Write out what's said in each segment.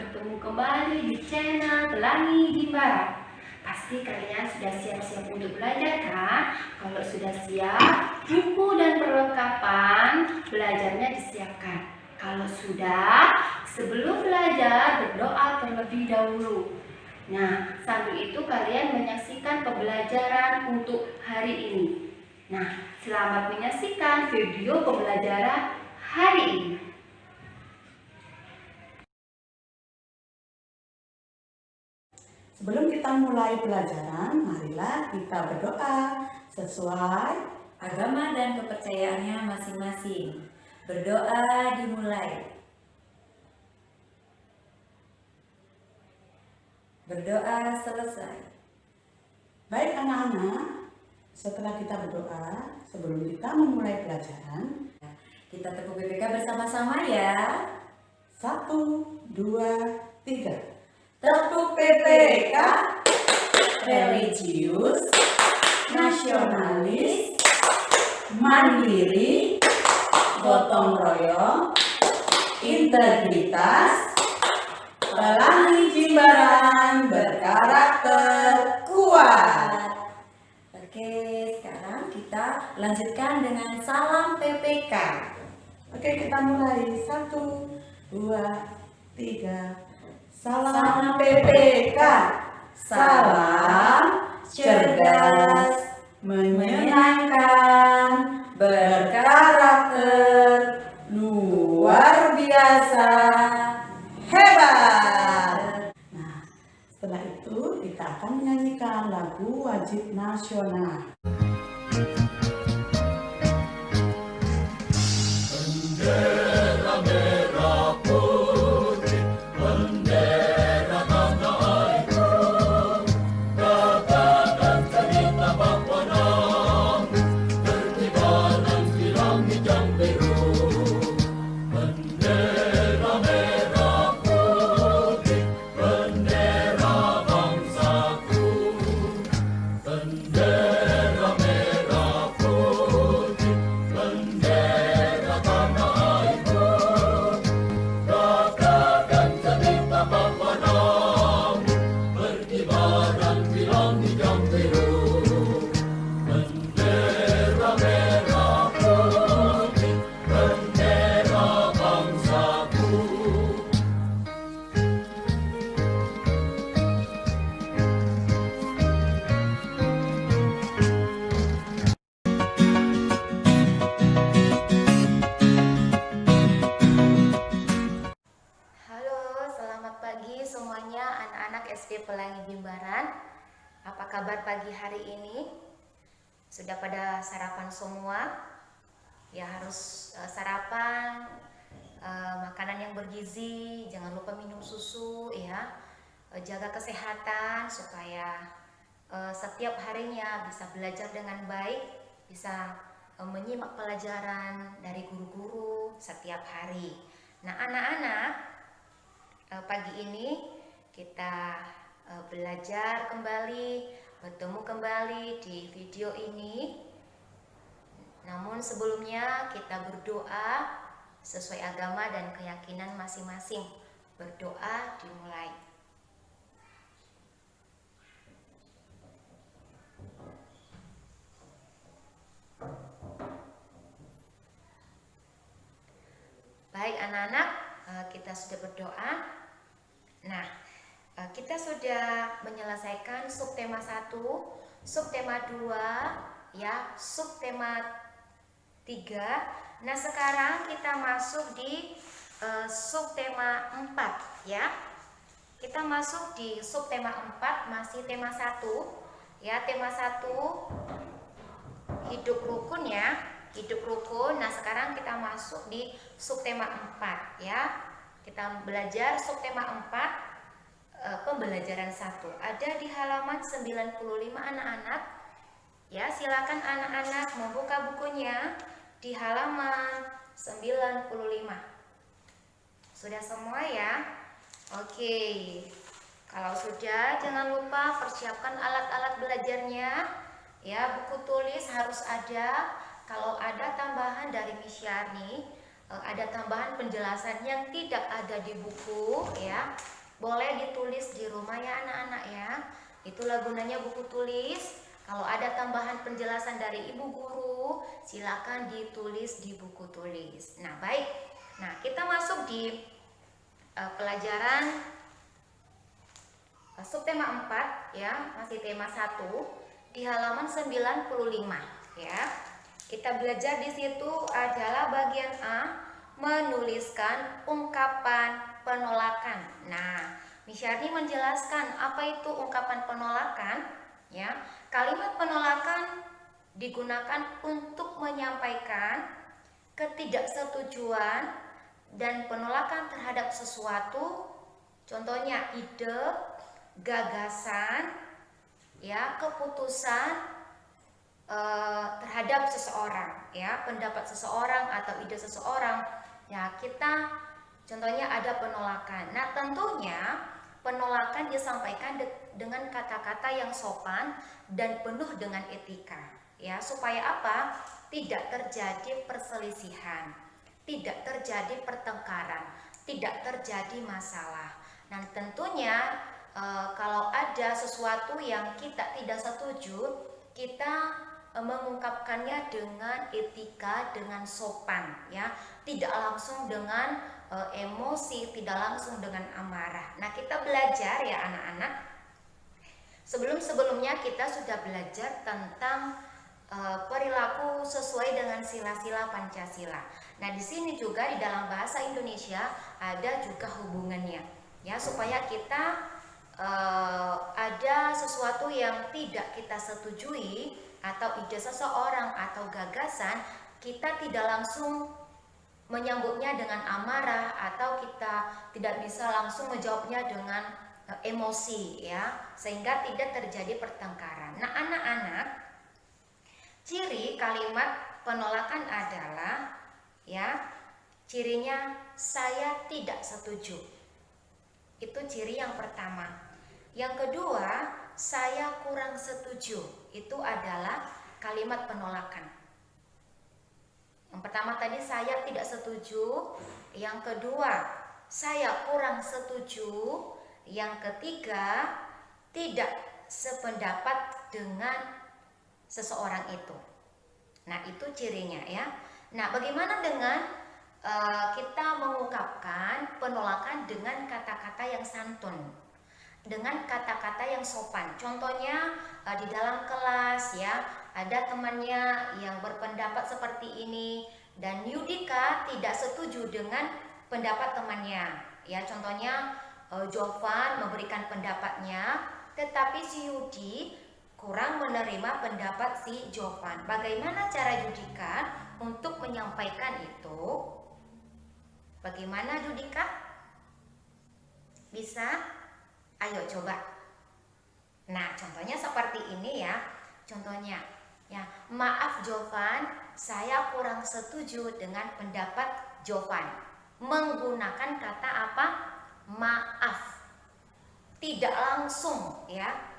bertemu kembali di channel Pelangi Jimbaran. Pasti kalian sudah siap-siap untuk belajar kan? Kalau sudah siap, buku dan perlengkapan belajarnya disiapkan. Kalau sudah, sebelum belajar berdoa terlebih dahulu. Nah, sambil itu kalian menyaksikan pembelajaran untuk hari ini. Nah, selamat menyaksikan video pembelajaran hari ini. Sebelum kita mulai pelajaran, marilah kita berdoa sesuai agama dan kepercayaannya masing-masing. Berdoa dimulai. Berdoa selesai. Baik anak-anak, setelah kita berdoa, sebelum kita memulai pelajaran, Kita tepuk BPK bersama-sama ya. 1, 2, 3. Tepuk PPK, religius, nasionalis, mandiri, gotong royong, integritas, Pelangi Jimbaran berkarakter kuat. Oke, sekarang kita lanjutkan dengan salam PPK. Oke, kita mulai. 1, 2, 3. Salam PPK, salam cerdas, menyenangkan, berkarakter, luar biasa, hebat. Nah, setelah itu kita akan menyanyikan lagu wajib nasional. Semuanya anak-anak SD Pelangi Jimbaran. Apa kabar pagi hari ini? Sudah pada sarapan semua? Ya harus sarapan, makanan yang bergizi, jangan lupa minum susu ya. Jaga kesehatan supaya setiap harinya bisa belajar dengan baik, bisa menyimak pelajaran dari guru-guru setiap hari. Nah, anak-anak, pagi ini kita belajar kembali, bertemu kembali di video ini. Namun sebelumnya kita berdoa sesuai agama dan keyakinan masing-masing. Berdoa dimulai. Baik anak-anak, kita sudah berdoa. Nah, kita sudah menyelesaikan subtema 1, subtema 2, ya, subtema 3. Nah, sekarang kita masuk di subtema 4, ya. Kita masuk di subtema 4, masih tema 1, ya. Tema 1 hidup rukun, ya. Hidup rukun. Nah, sekarang kita masuk di subtema 4, ya. Kita belajar subtema 4, pembelajaran 1. Ada di halaman 95 anak-anak. Ya, silakan anak-anak membuka bukunya di halaman 95. Sudah semua ya? Oke. Kalau sudah, jangan lupa persiapkan alat-alat belajarnya. Ya, buku tulis harus ada. Kalau ada tambahan dari Miss Yani, ada tambahan penjelasan yang tidak ada di buku ya, boleh ditulis di rumah ya anak-anak ya. Itulah gunanya buku tulis. Kalau ada tambahan penjelasan dari ibu guru, silakan ditulis di buku tulis. Nah, baik. Nah, kita masuk di pelajaran subtema 4 ya, masih tema 1 di halaman 95 ya. Kita belajar di situ adalah bagian A, menuliskan ungkapan penolakan. Nah, Miss Yarni menjelaskan apa itu ungkapan penolakan ya. Kalimat penolakan digunakan untuk menyampaikan ketidaksetujuan dan penolakan terhadap sesuatu, contohnya ide, gagasan, ya, keputusan terhadap seseorang, ya, pendapat seseorang atau ide seseorang. Ya, kita contohnya ada penolakan. Nah, tentunya penolakan disampaikan dengan kata-kata yang sopan dan penuh dengan etika, ya, supaya apa? Tidak terjadi perselisihan, tidak terjadi pertengkaran, tidak terjadi masalah. Nah, tentunya kalau ada sesuatu yang kita tidak setuju, kita mengungkapkannya dengan etika, dengan sopan, ya, tidak langsung dengan emosi, tidak langsung dengan amarah. Nah, kita belajar ya anak-anak. Sebelumnya kita sudah belajar tentang perilaku sesuai dengan sila-sila Pancasila. Nah, di sini juga di dalam bahasa Indonesia ada juga hubungannya, ya, supaya kita ada sesuatu yang tidak kita setujui atau ide seseorang atau gagasan, kita tidak langsung menyambutnya dengan amarah atau kita tidak bisa langsung menjawabnya dengan emosi, ya, sehingga tidak terjadi pertengkaran. Nah, anak-anak, ciri kalimat penolakan adalah, ya, cirinya saya tidak setuju. Itu ciri yang pertama. Yang kedua, saya kurang setuju. Itu adalah kalimat penolakan. Yang pertama tadi saya tidak setuju, yang kedua saya kurang setuju, yang ketiga tidak sependapat dengan seseorang itu. Nah, itu cirinya ya. Nah, bagaimana dengan kita mengungkapkan penolakan dengan kata-kata yang santun, dengan kata-kata yang sopan? Contohnya di dalam kelas ya, ada temannya yang berpendapat seperti ini dan Yudika tidak setuju dengan pendapat temannya, ya, contohnya Jovan memberikan pendapatnya tetapi si Yudi kurang menerima pendapat si Jovan. Bagaimana cara Yudika untuk menyampaikan itu? Bagaimana Yudika? Bisa? Ayo coba. Nah, contohnya seperti ini ya. Contohnya, ya, maaf Jovan, saya kurang setuju dengan pendapat Jovan. Menggunakan kata apa? Maaf. Tidak langsung, ya.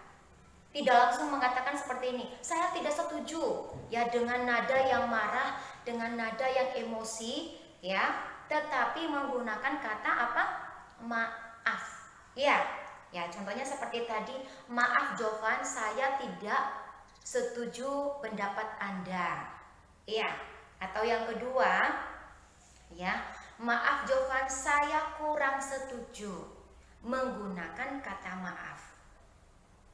Tidak langsung mengatakan seperti ini. Saya tidak setuju, ya, dengan nada yang marah, dengan nada yang emosi, ya. Tetapi menggunakan kata apa? Maaf. Ya. Ya, contohnya seperti tadi, maaf Jovan, saya tidak setuju pendapat Anda. Ya, atau yang kedua, ya, maaf Jovan, saya kurang setuju, menggunakan kata maaf.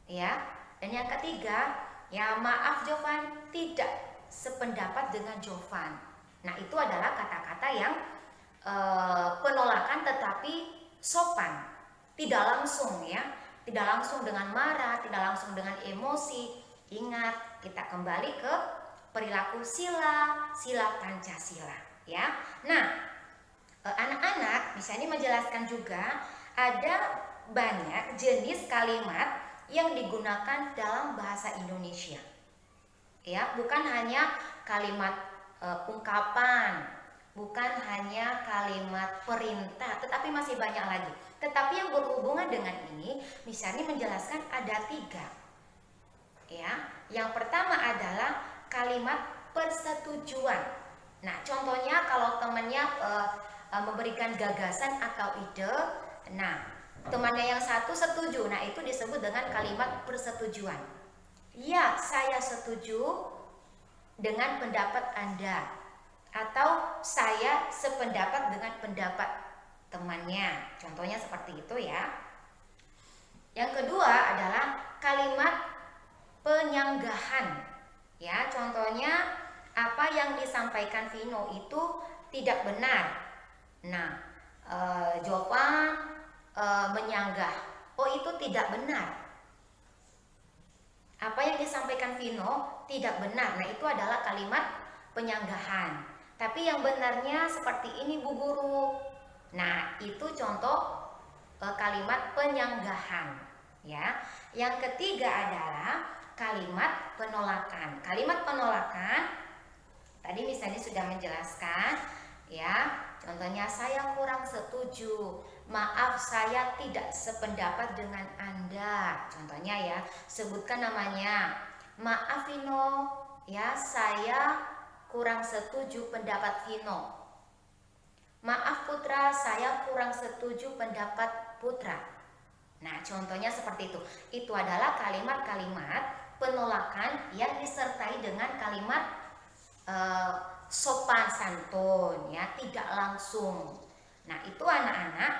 Ya, dan yang ketiga, ya, maaf Jovan, tidak sependapat dengan Jovan. Nah, itu adalah kata-kata yang penolakan tetapi sopan. Tidak langsung ya, tidak langsung dengan marah, tidak langsung dengan emosi. Ingat, kita kembali ke perilaku sila Pancasila ya. Nah, anak-anak bisa ini menjelaskan juga ada banyak jenis kalimat yang digunakan dalam bahasa Indonesia. Ya, bukan hanya kalimat ungkapan, bukan hanya kalimat perintah, tetapi masih banyak lagi. Tetapi yang berhubungan dengan ini, misalnya menjelaskan ada 3. Ya, yang pertama adalah kalimat persetujuan. Nah, contohnya kalau temannya memberikan gagasan atau ide, nah temannya yang satu setuju, nah itu disebut dengan kalimat persetujuan. Ya, saya setuju dengan pendapat Anda, atau saya sependapat dengan pendapat temannya. Contohnya seperti itu ya. Yang kedua adalah kalimat penyanggahan. Ya, contohnya apa yang disampaikan Vino itu tidak benar. Nah, Jovan menyanggah, oh itu tidak benar. Apa yang disampaikan Vino tidak benar. Nah, itu adalah kalimat penyanggahan. Tapi yang benarnya seperti ini Bu Guru. Nah, itu contoh kalimat penyanggahan ya. Yang ketiga adalah kalimat penolakan. Kalimat penolakan tadi misalnya sudah menjelaskan ya. Contohnya saya kurang setuju. Maaf, saya tidak sependapat dengan Anda. Contohnya ya, sebutkan namanya. Maaf Vino, ya saya kurang setuju pendapat Vino. Maaf Putra, saya kurang setuju pendapat Putra. Nah, contohnya seperti itu. Itu adalah kalimat-kalimat penolakan yang disertai dengan kalimat sopan santun ya, tidak langsung. Nah, itu anak-anak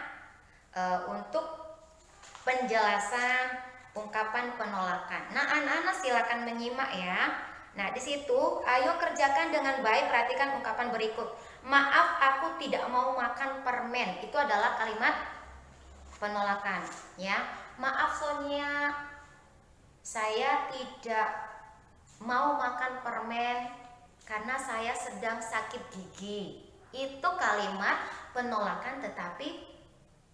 untuk penjelasan ungkapan penolakan. Nah, anak-anak silakan menyimak ya. Nah, di situ ayo kerjakan dengan baik, perhatikan ungkapan berikut. Maaf, aku tidak mau makan permen. Itu adalah kalimat penolakan ya. Maaf Sonia, saya tidak mau makan permen karena saya sedang sakit gigi. Itu kalimat penolakan tetapi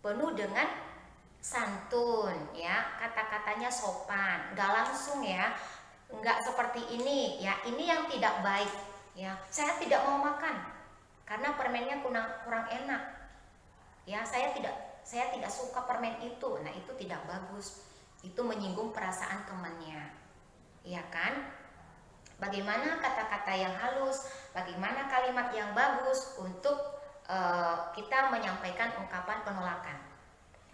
penuh dengan santun ya, kata-katanya sopan, nggak langsung ya, nggak seperti ini ya, ini yang tidak baik ya. Saya tidak mau makan karena permennya kurang enak ya, saya tidak suka permen itu. Nah, itu tidak bagus, itu menyinggung perasaan temannya ya kan. Bagaimana kata-kata yang halus, bagaimana kalimat yang bagus untuk kita menyampaikan ungkapan penolakan.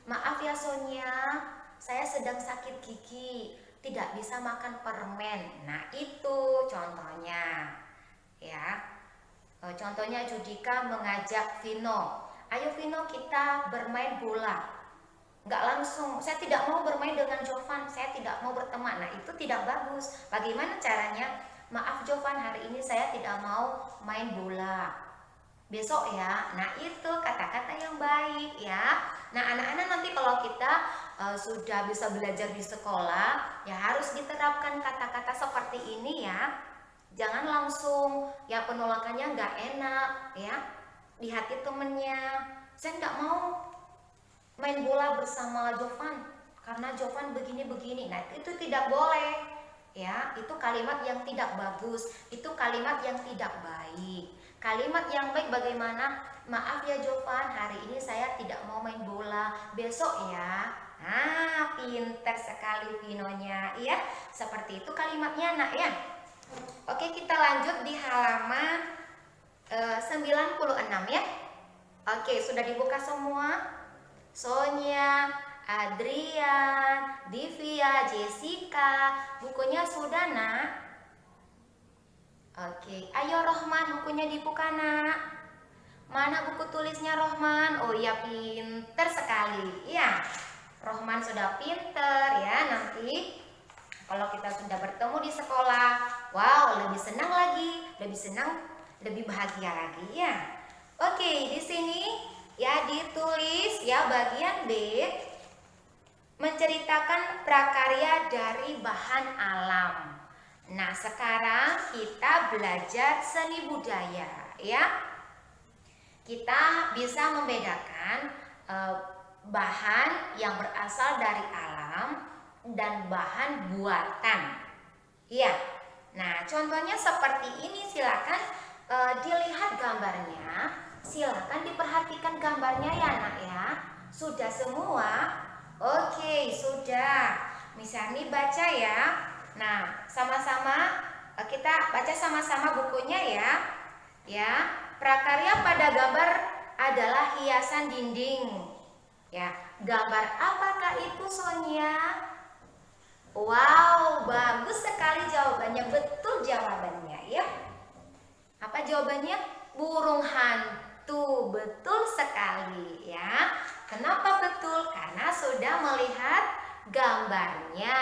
Maaf ya Sonia, saya sedang sakit gigi, tidak bisa makan permen. Nah, itu contohnya ya. Contohnya Judika mengajak Vino, ayo Vino kita bermain bola. Nggak langsung, saya tidak mau bermain dengan Jovan, saya tidak mau berteman. Nah, itu tidak bagus. Bagaimana caranya? Maaf Jovan, hari ini saya tidak mau main bola, besok ya. Nah, itu kata-kata yang baik ya. Nah, anak-anak nanti kalau kita sudah bisa belajar di sekolah ya, harus diterapkan kata-kata seperti ini ya. Jangan langsung ya, penolakannya nggak enak ya di hati temennya. Saya nggak mau main bola bersama Jovan karena Jovan begini-begini. Nah, itu tidak boleh ya. Itu kalimat yang tidak bagus, itu kalimat yang tidak baik. Kalimat yang baik bagaimana? Maaf ya Jovan, hari ini saya tidak mau main bola, besok ya. Nah, pintar sekali Vinonya ya. Seperti itu kalimatnya nak ya. Oke, kita lanjut di halaman 96 ya. Oke, sudah dibuka semua? Sonia, Adrian, Divya, Jessica, bukunya sudah nak? Oke, ayo Rohman, bukunya dibuka nak. Mana buku tulisnya Rohman? Oh iya, pinter sekali. Ya, Rohman sudah pinter ya. Nanti kalau kita sudah bertemu di sekolah, wow, lebih senang lagi, lebih bahagia lagi ya. Oke, di sini ya ditulis ya bagian B, menceritakan prakarya dari bahan alam. Nah, sekarang kita belajar seni budaya ya. Kita bisa membedakan bahan yang berasal dari alam dan bahan buatan. Ya. Nah, contohnya seperti ini, silakan dilihat gambarnya. Silakan diperhatikan gambarnya ya nak ya. Sudah semua? Oke, sudah. Misalnya baca ya. Nah, sama-sama kita baca sama-sama bukunya ya. Ya, prakarya pada gambar adalah hiasan dinding. Ya, gambar apakah itu Sonia? Wow, bagus sekali jawabannya. Betul jawabannya ya. Apa jawabannya? Burung hantu. Betul sekali ya. Kenapa betul? Karena sudah melihat gambarnya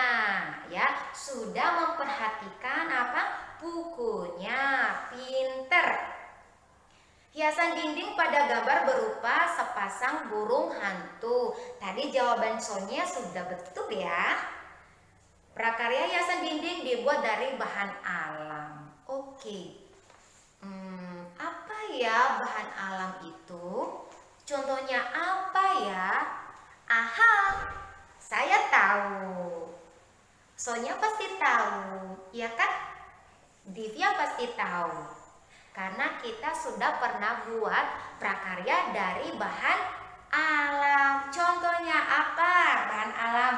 ya, sudah memperhatikan apa? Bukunya. Pinter. Hiasan dinding pada gambar berupa sepasang burung hantu. Tadi jawaban Sonia sudah betul ya. Prakarya hiasan dinding dibuat dari bahan alam. Oke. Apa ya bahan alam itu? Contohnya apa ya? Aha, saya tahu. Sonia pasti tahu, ya kan? Divya pasti tahu. Karena kita sudah pernah buat prakarya dari bahan alam. Contohnya apa bahan alam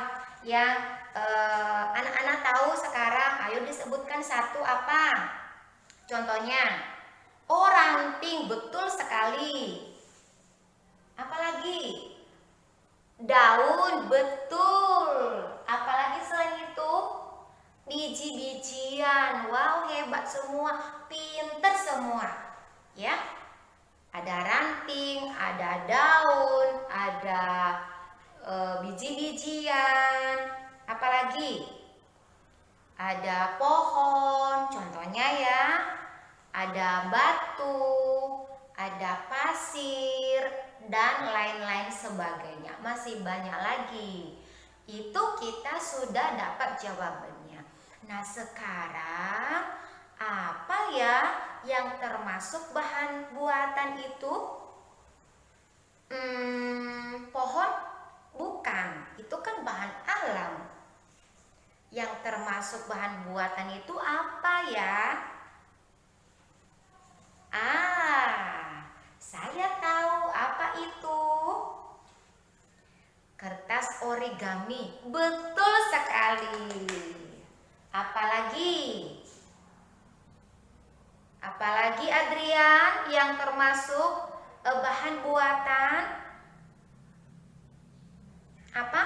yang anak-anak tahu sekarang? Ayo disebutkan satu apa? Contohnya, ranting, betul sekali. Apalagi? Daun, betul. Apalagi selain itu? Biji-bijian. Wow, hebat semua, pinter semua. Ya. Ada ranting, ada daun, ada biji-bijian. Apalagi? Ada pohon, contohnya ya. Ada batu, ada pasir, dan lain-lain sebagainya. Masih banyak lagi. Itu kita sudah dapat jawabannya. Nah, sekarang apa ya yang termasuk bahan buatan itu? Pohon? Bukan. Itu kan bahan alam. Yang termasuk bahan buatan itu apa ya? Saya tahu apa itu. Kertas origami. Betul sekali. Apalagi? Apalagi Adrian yang termasuk bahan buatan? Apa?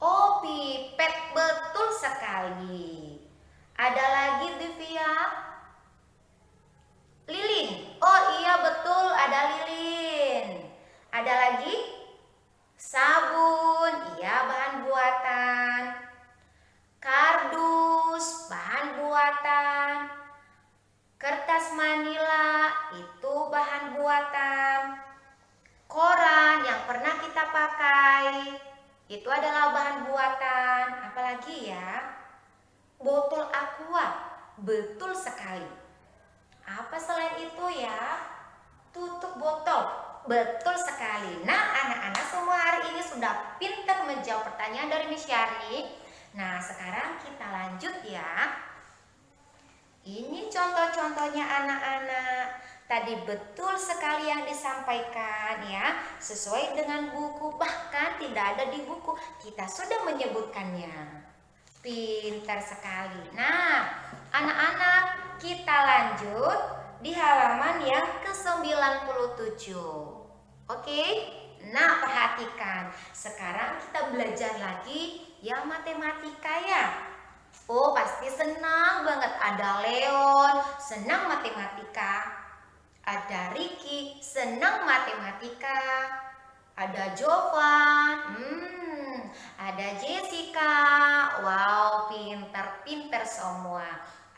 Oh, pipet. Betul sekali. Ada lagi Divya? Lilin. Oh iya betul, ada lilin. Ada lagi? Sabun. Iya, bahan buatan. Kardus, bahan buatan. Kertas manila, itu bahan buatan. Koran yang pernah kita pakai, itu adalah bahan buatan. Apalagi ya? Botol aqua. Betul sekali. Apa selain itu ya? Tutup botol. Betul sekali. Nah, anak-anak semua hari ini sudah pintar menjawab pertanyaan dari Miss Yani. Nah, sekarang kita lanjut ya. Ini contoh-contohnya anak-anak. Tadi betul sekali yang disampaikan ya. Sesuai dengan buku, bahkan tidak ada di buku. Kita sudah menyebutkannya. Pintar sekali. Nah, anak-anak, kita lanjut di halaman yang ke-97. Oke? Nah, perhatikan. Sekarang kita belajar lagi yang matematika ya. Oh, pasti senang banget. Ada Leon, senang matematika. Ada Ricky, senang matematika. Ada Jovan, ada Jessica. Wow, pinter-pinter semua.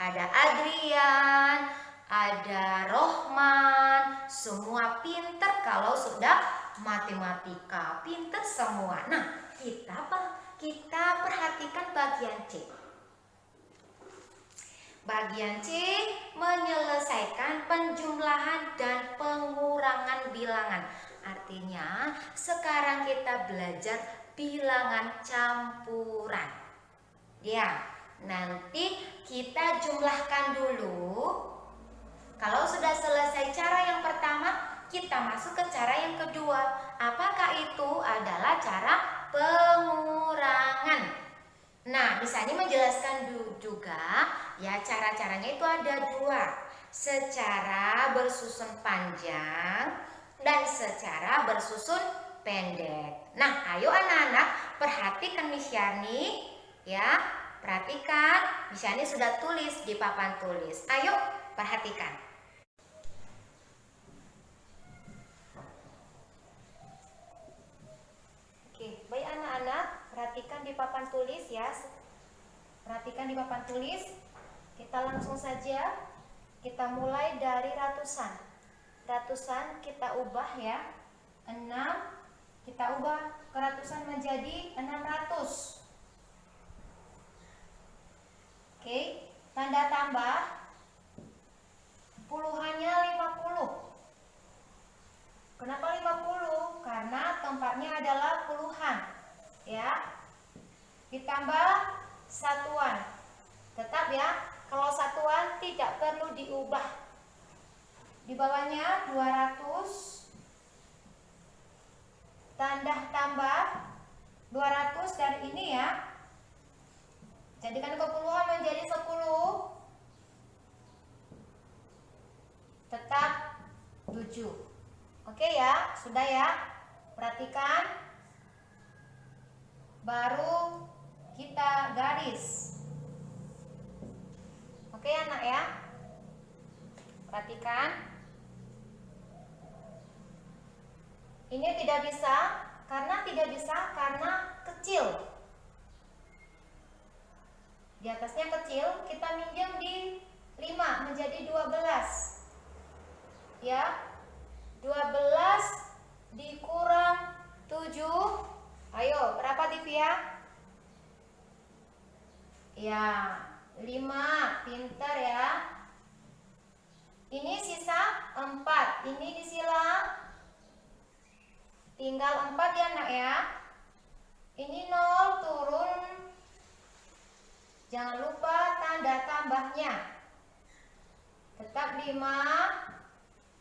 Ada Adrian, ada Rohman. Semua pinter kalau sudah matematika. Pinter semua. Nah, kita perhatikan bagian C. Bagian C menyelesaikan penjumlahan dan pengurangan bilangan. Artinya, sekarang kita belajar bilangan campuran. Ya, nanti kita jumlahkan dulu. Kalau sudah selesai cara yang pertama, kita masuk ke cara yang kedua. Apakah itu adalah cara pengurangan? Nah, misalnya menjelaskan juga, ya cara-caranya itu ada dua. secara bersusun panjang dan secara bersusun pendek. Nah, ayo anak-anak perhatikan Miss Yani ya. Perhatikan, Miss Yani sudah tulis di papan tulis. Ayo perhatikan. Oke, baik anak-anak, perhatikan di papan tulis ya. Perhatikan di papan tulis. Kita langsung saja. Kita mulai dari ratusan. Ratusan kita ubah ya. 6 kita ubah ke ratusan menjadi 600. Oke, tanda tambah puluhannya 50. Kenapa 50? Karena tempatnya adalah puluhan ya. Ditambah satuan. Tetap ya, kalau satuan tidak perlu diubah. Di bawahnya 200. Tanda tambah 200 dari ini ya. Jadikan kepuluhan menjadi 10. Tetap 7. Oke ya, sudah ya. Perhatikan. Baru kita garis. Oke anak ya. Perhatikan. Ini tidak bisa karena kecil. Di atasnya kecil, kita minjem di 5 menjadi 12. Ya. 12 dikurang 7. Ayo, berapa Divya? Ya, 5. Pintar ya. Ini sisa 4. Ini disilang. Tinggal 4 ya nak ya. Ini 0 turun. Jangan lupa tanda tambahnya. Tetap 5.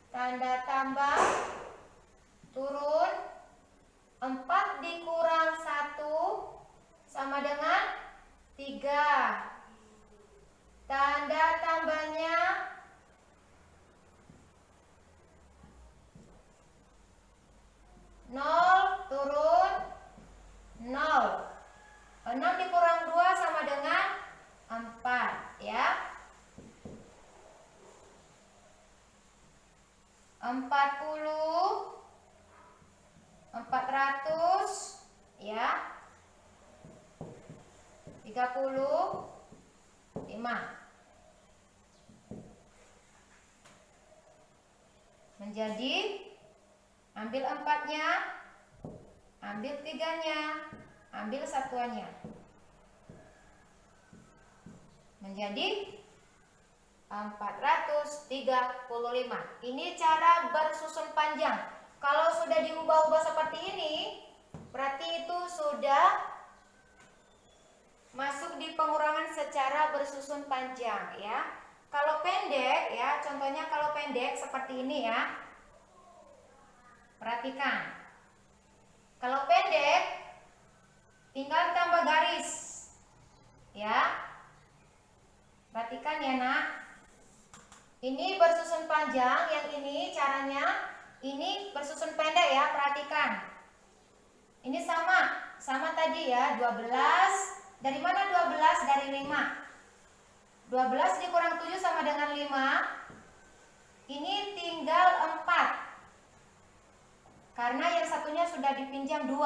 Tanda tambah. Turun. 4 dikurang 1 sama dengan 3. Tanda tambahnya 0 turun 0. 6 dikurang 2 sama dengan 4 ya. 40 400 ya. 35 menjadi ambil 4-nya, ambil 3-nya, ambil satuannya. Menjadi 435. Ini cara bersusun panjang. Kalau sudah diubah-ubah seperti ini, berarti itu sudah masuk di pengurangan secara bersusun panjang ya. Kalau pendek ya, contohnya kalau pendek seperti ini ya. Perhatikan. Kalau pendek tinggal tambah garis. Ya. Perhatikan ya, Nak. Ini bersusun panjang, yang ini caranya ini bersusun pendek ya, perhatikan. Ini sama tadi ya, 12. Dari mana 12? Dari 5. 12 dikurang 7 sama dengan 5. Ini tinggal 4. Karena yang satunya sudah dipinjam 2.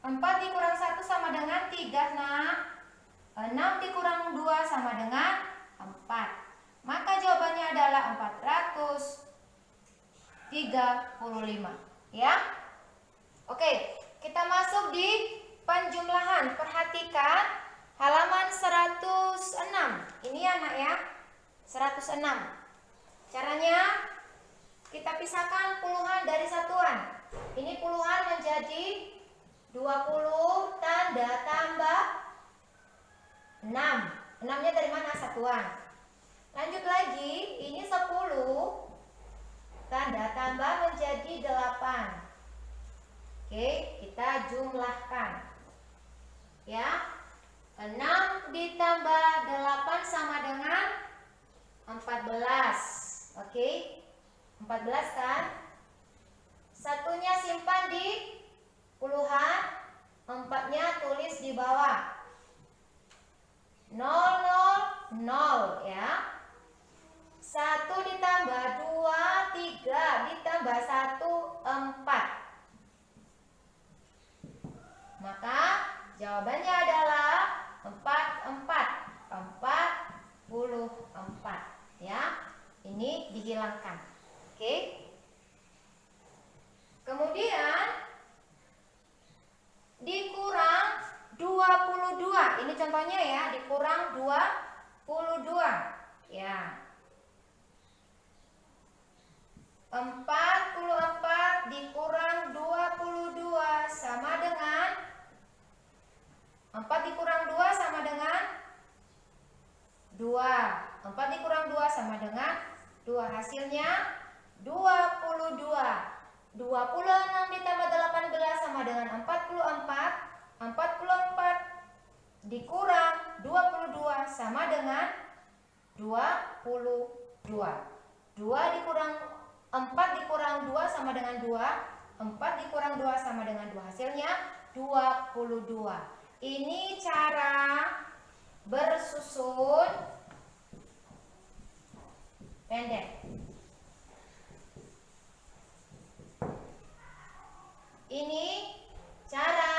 4 dikurang 1 sama dengan 3, Nak. 6 dikurang 2 sama dengan 4. Maka jawabannya adalah 435. Ya. Oke, kita masuk di penjumlahan. Perhatikan halaman 106. Ini ya, Nak ya. 106. Caranya kita pisahkan puluhan dari satuan. Ini puluhan menjadi 20, tanda tambah 6. 6-nya dari mana? Satuan. Lanjut lagi, ini 10, tanda tambah menjadi 8. Oke, kita jumlahkan. Ya. 6 ditambah 8 sama dengan 14. Oke, 14 kan? Satunya simpan di puluhan, 4-nya tulis di bawah. 0, 0, 0 ya. 1 ditambah 2, 3 ditambah 1, 4. Maka jawabannya adalah 44 ya. Ini dihilangkan. Oke. Kemudian dikurang 22. Ini contohnya ya, dikurang 22 ya. 44 dikurang 22 sama dengan 4 dikurang 2 sama dengan 2. 4 dikurang 2 sama dengan 2. Hasilnya 22. 26 ditambah 18 sama dengan 44. 44 dikurang 22 sama dengan 22. 2 dikurang 4 dikurang 2 sama dengan 2. 4 dikurang 2 sama dengan 2. Hasilnya 22. Ini cara bersusun pendek. Ini cara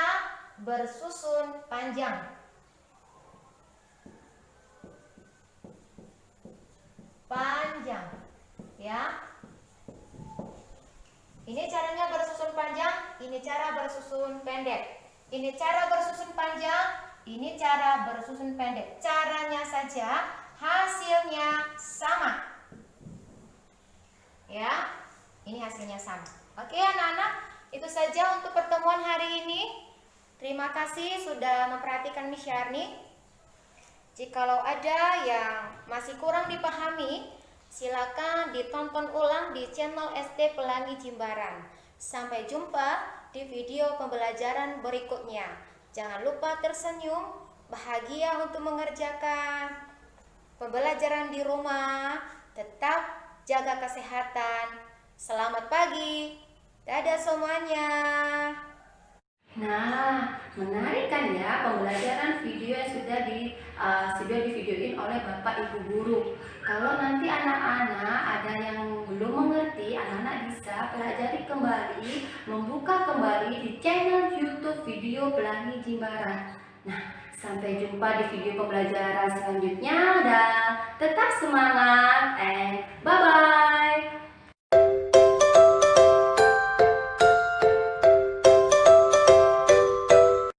bersusun panjang. Panjang ya. Ini caranya bersusun panjang, ini cara bersusun pendek. Ini cara bersusun panjang, ini cara bersusun pendek. Caranya saja, hasilnya sama. Ya, ini hasilnya sama. Oke anak-anak, itu saja untuk pertemuan hari ini. Terima kasih sudah memperhatikan Miss Syarni. Jikalau ada yang masih kurang dipahami, silakan ditonton ulang di channel SD Pelangi Jimbaran. Sampai jumpa di video pembelajaran berikutnya. Jangan lupa tersenyum, bahagia untuk mengerjakan pembelajaran di rumah. Tetap jaga kesehatan. Selamat pagi. Dadah semuanya. Nah, menarik kan ya pembelajaran video yang sudah divideoin oleh Bapak Ibu guru. Kalau nanti anak-anak ada yang belum mengerti, anak-anak bisa pelajari kembali, membuka kembali di channel YouTube Video Pelangi Jimbaran. Nah, sampai jumpa di video pembelajaran selanjutnya dan tetap semangat and bye.